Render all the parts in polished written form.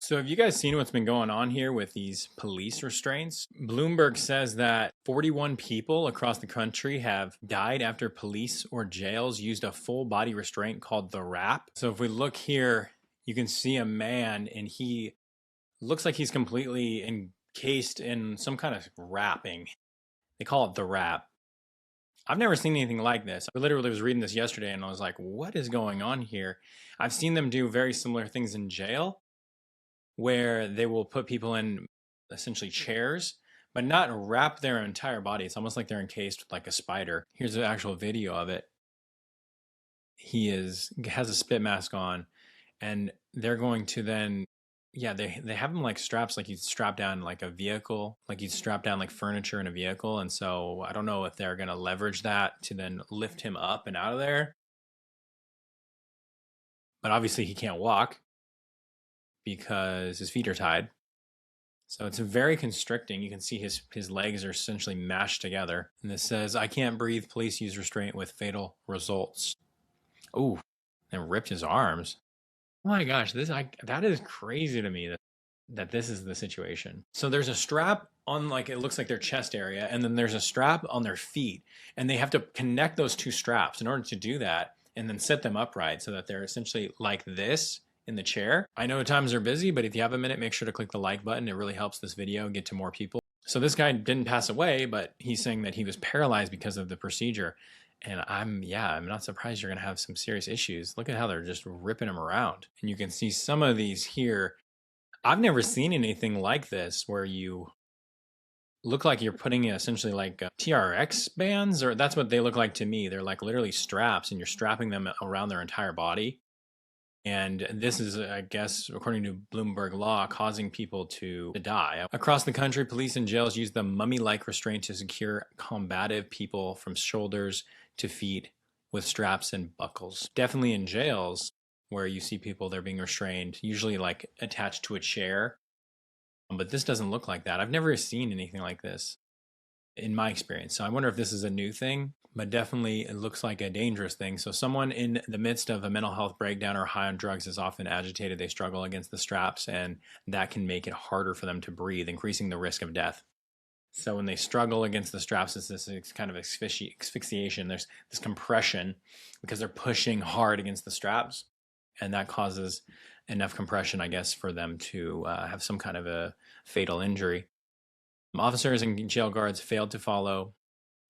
So have you guys seen what's been going on here with these police restraints? Bloomberg says that 41 people across the country have died after police or jails used a full body restraint called the wrap. So if we look here, you can see a man and he looks like he's completely encased in some kind of wrapping. They call it the wrap. I've never seen anything like this. I literally was reading this yesterday and I was like, what is going on here? I've seen them do very similar things in jail where they will put people in essentially chairs, but not wrap their entire body. It's almost like they're encased with like a spider. Here's an actual video of it. He has a spit mask on, and they're going to then, yeah, they have him like straps, like he's strapped down like a vehicle, like he's strapped down like furniture in a vehicle. And so I don't know if they're gonna leverage that to then lift him up and out of there. But obviously he can't walk because his feet are tied. So it's very constricting. You can see his legs are essentially mashed together. And this says, I can't breathe. Police use restraint with fatal results. Oh, and ripped his arms. Oh my gosh, that is crazy to me that this is the situation. So there's a strap on, like, it looks like their chest area, and then there's a strap on their feet. And they have to connect those two straps in order to do that and then set them upright so that they're essentially like this in the chair. I know times are busy, but if you have a minute, make sure to click the like button. It really helps this video get to more people. So this guy didn't pass away, but he's saying that he was paralyzed because of the procedure. And I'm not surprised you're gonna have some serious issues. Look at how they're just ripping him around. And you can see some of these here. I've never seen anything like this where you look like you're putting essentially like TRX bands, or that's what they look like to me. They're like literally straps and you're strapping them around their entire body. And this is, I guess, according to Bloomberg law, causing people to die. Across the country, police and jails use the mummy-like restraint to secure combative people from shoulders to feet with straps and buckles. Definitely in jails where you see people, they're being restrained, usually like attached to a chair. But this doesn't look like that. I've never seen anything like this in my experience. So I wonder if this is a new thing, but definitely it looks like a dangerous thing. So someone in the midst of a mental health breakdown or high on drugs is often agitated. They struggle against the straps, and that can make it harder for them to breathe, increasing the risk of death. So when they struggle against the straps, it's this kind of asphyxiation. There's this compression because they're pushing hard against the straps, and that causes enough compression, I guess, for them to have some kind of a fatal injury. Officers and jail guards failed to follow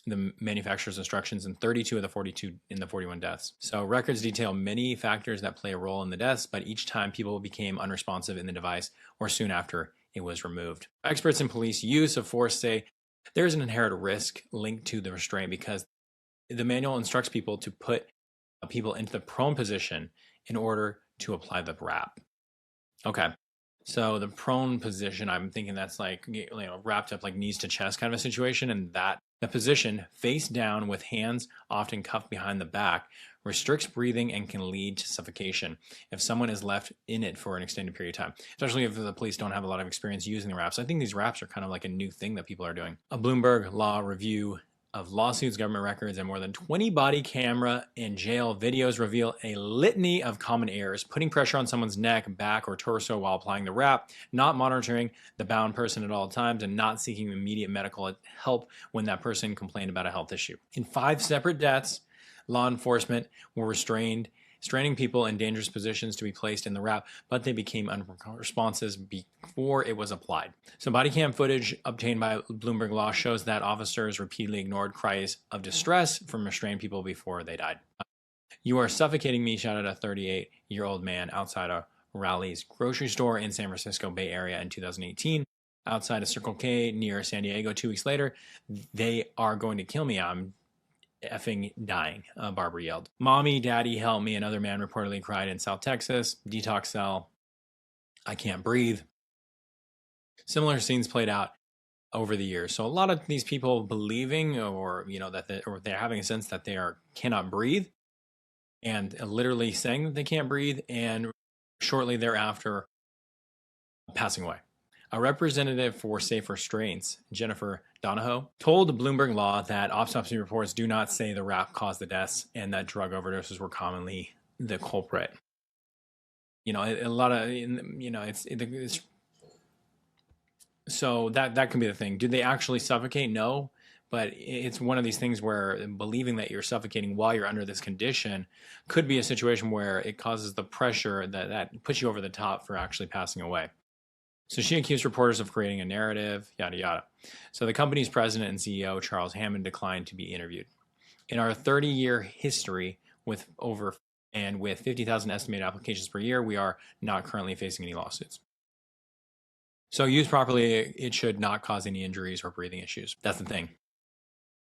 the manufacturer's instructions in 32 of the 42 in the 41 deaths. So records detail many factors that play a role in the deaths, but each time people became unresponsive in the device or soon after it was removed. Experts in police use of force say there is an inherent risk linked to the restraint because the manual instructs people to put people into the prone position in order to apply the wrap. Okay. So the prone position, I'm thinking that's like, wrapped up like knees to chest kind of a situation. And that the position face down with hands often cuffed behind the back restricts breathing and can lead to suffocation if someone is left in it for an extended period of time, especially if the police don't have a lot of experience using the wraps. I think these wraps are kind of like a new thing that people are doing. A Bloomberg law review of lawsuits, government records, and more than 20 body camera and jail videos reveal a litany of common errors: putting pressure on someone's neck, back, or torso while applying the wrap, not monitoring the bound person at all times, and not seeking immediate medical help when that person complained about a health issue. In 5 separate deaths, law enforcement were restraining people in dangerous positions to be placed in the wrap, but they became unresponsive before it was applied. So body cam footage obtained by Bloomberg Law shows that officers repeatedly ignored cries of distress from restrained people before they died. You are suffocating me, shouted a 38-year-old man outside a Rally's grocery store in San Francisco Bay Area in 2018. Outside a Circle K near San Diego 2 weeks later, they are going to kill me. I'm effing dying, Barbara yelled. Mommy, daddy, help me, another man reportedly cried in South Texas. Detox cell. I can't breathe. Similar scenes played out over the years. So a lot of these people believing or they're having a sense that they cannot breathe and literally saying that they can't breathe and shortly thereafter passing away. A representative for Safe Restraints, Jennifer Donahoe, told Bloomberg Law that autopsy reports do not say the wrap caused the deaths and that drug overdoses were commonly the culprit. A lot of, it's so that can be the thing. Do they actually suffocate? No, but it's one of these things where believing that you're suffocating while you're under this condition could be a situation where it causes the pressure that puts you over the top for actually passing away. So she accused reporters of creating a narrative, yada yada. So the company's president and CEO, Charles Hammond, declined to be interviewed. In our 30-year history with with 50,000 estimated applications per year, we are not currently facing any lawsuits. So used properly, it should not cause any injuries or breathing issues. That's the thing.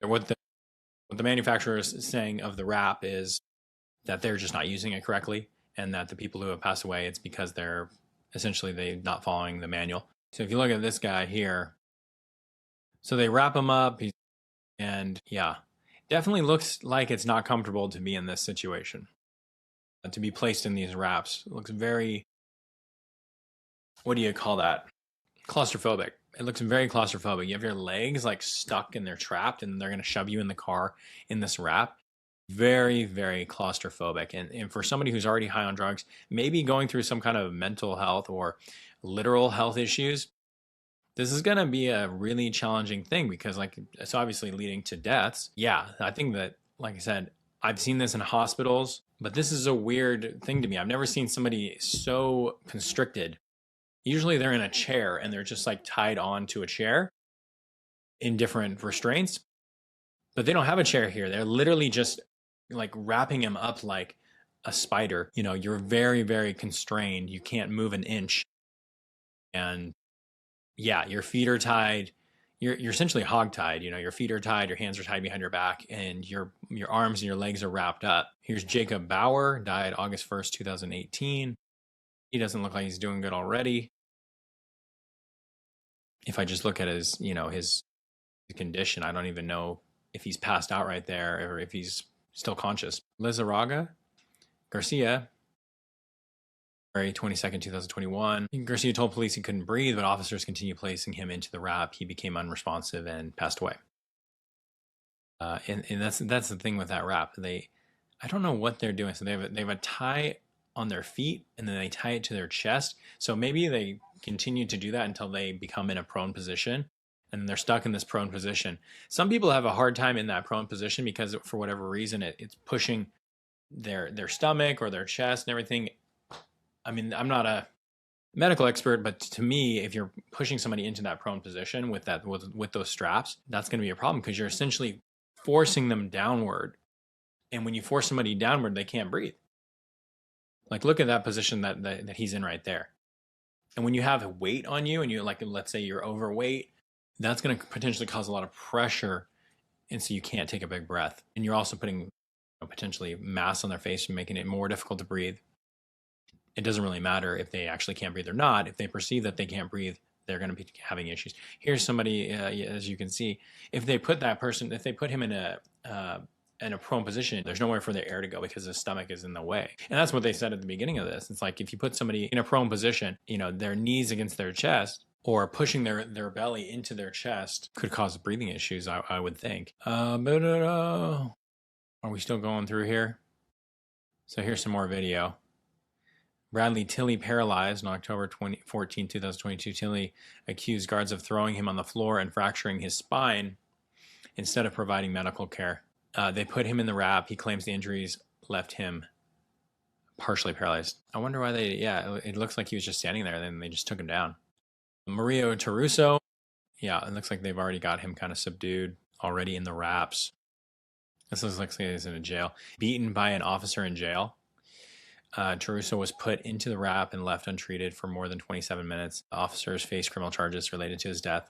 What the manufacturer is saying of the wrap is that they're just not using it correctly, and that the people who have passed away, it's because they're not following the manual. So if you look at this guy here, so they wrap him up, and yeah, definitely looks like it's not comfortable to be in this situation. To be placed in these wraps, it looks very, what do you call that? Claustrophobic. It looks very claustrophobic. You have your legs like stuck and they're trapped, and they're going to shove you in the car in this wrap. Very, very claustrophobic. And for somebody who's already high on drugs, maybe going through some kind of mental health or literal health issues, this is going to be a really challenging thing, because like it's obviously leading to deaths. Yeah, I think that, like I said, I've seen this in hospitals, but this is a weird thing to me. I've never seen somebody so constricted. Usually they're in a chair and they're just like tied on to a chair in different restraints, but they don't have a chair here. They're literally just like wrapping him up like a spider. You're very, very constrained. You can't move an inch. And yeah, your feet are tied. You're essentially hog tied. Your feet are tied, your hands are tied behind your back, and your arms and your legs are wrapped up. Here's Jacob Bauer, died August 1st, 2018. He doesn't look like he's doing good already. If I just look at his condition, I don't even know if he's passed out right there or if he's still conscious. Lizarraga Garcia, February 22nd, 2021. Garcia told police he couldn't breathe, but officers continued placing him into the wrap. He became unresponsive and passed away. And that's the thing with that wrap. I don't know what they're doing. So they have a tie on their feet, and then they tie it to their chest. So maybe they continue to do that until they become in a prone position, and they're stuck in this prone position. Some people have a hard time in that prone position because for whatever reason, it's pushing their stomach or their chest and everything. I mean, I'm not a medical expert, but to me, if you're pushing somebody into that prone position with those straps, that's going to be a problem, because you're essentially forcing them downward. And when you force somebody downward, they can't breathe. Like, look at that position that he's in right there. And when you have weight on you, and let's say you're overweight, that's going to potentially cause a lot of pressure. And so you can't take a big breath. And you're also putting potentially mass on their face and making it more difficult to breathe. It doesn't really matter if they actually can't breathe or not. If they perceive that they can't breathe, they're going to be having issues. Here's somebody, as you can see, if they put him in a prone position, there's nowhere for the air to go because his stomach is in the way. And that's what they said at the beginning of this. It's like, if you put somebody in a prone position, their knees against their chest or pushing their belly into their chest could cause breathing issues, I would think. Are we still going through here? So here's some more video. Bradley Tilley paralyzed on October 14, 2022. Tilley accused guards of throwing him on the floor and fracturing his spine instead of providing medical care. They put him in the wrap. He claims the injuries left him partially paralyzed. I wonder why it looks like he was just standing there, and then they just took him down. Mario Taruso, it looks like they've already got him kind of subdued already in the wraps. This looks like he's in a jail. Beaten by an officer in jail. Taruso was put into the wrap and left untreated for more than 27 minutes. Officers faced criminal charges related to his death.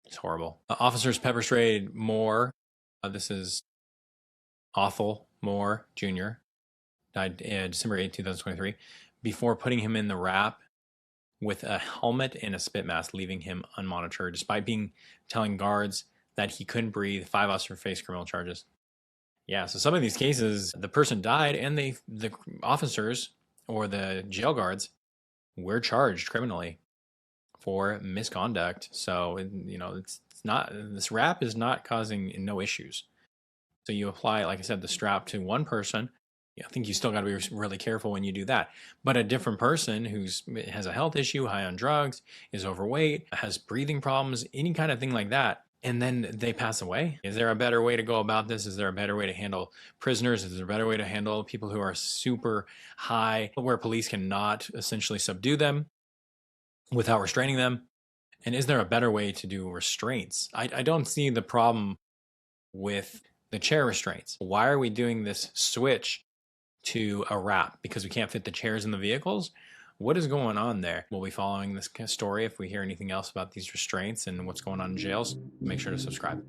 It's horrible. Officers pepper sprayed Moore. This is Othel Moore Jr. Died December 8, 2023, before putting him in the wrap with a helmet and a spit mask, leaving him unmonitored. Despite telling guards that he couldn't breathe, 5 officers faced criminal charges. Yeah, so some of these cases, the person died, and the officers or the jail guards were charged criminally for misconduct. So, it's not, this wrap is not causing no issues. So you apply, like I said, the strap to one person, I think you still got to be really careful when you do that. But a different person who's has a health issue, high on drugs, is overweight, has breathing problems, any kind of thing like that, and then they pass away. Is there a better way to go about this? Is there a better way to handle prisoners? Is there a better way to handle people who are super high, where police cannot essentially subdue them without restraining them? And is there a better way to do restraints? I don't see the problem with the chair restraints. Why are we doing this switch to a wrap? Because we can't fit the chairs in the vehicles? What is going on there? We'll be following this story. If we hear anything else about these restraints and what's going on in jails, make sure to subscribe.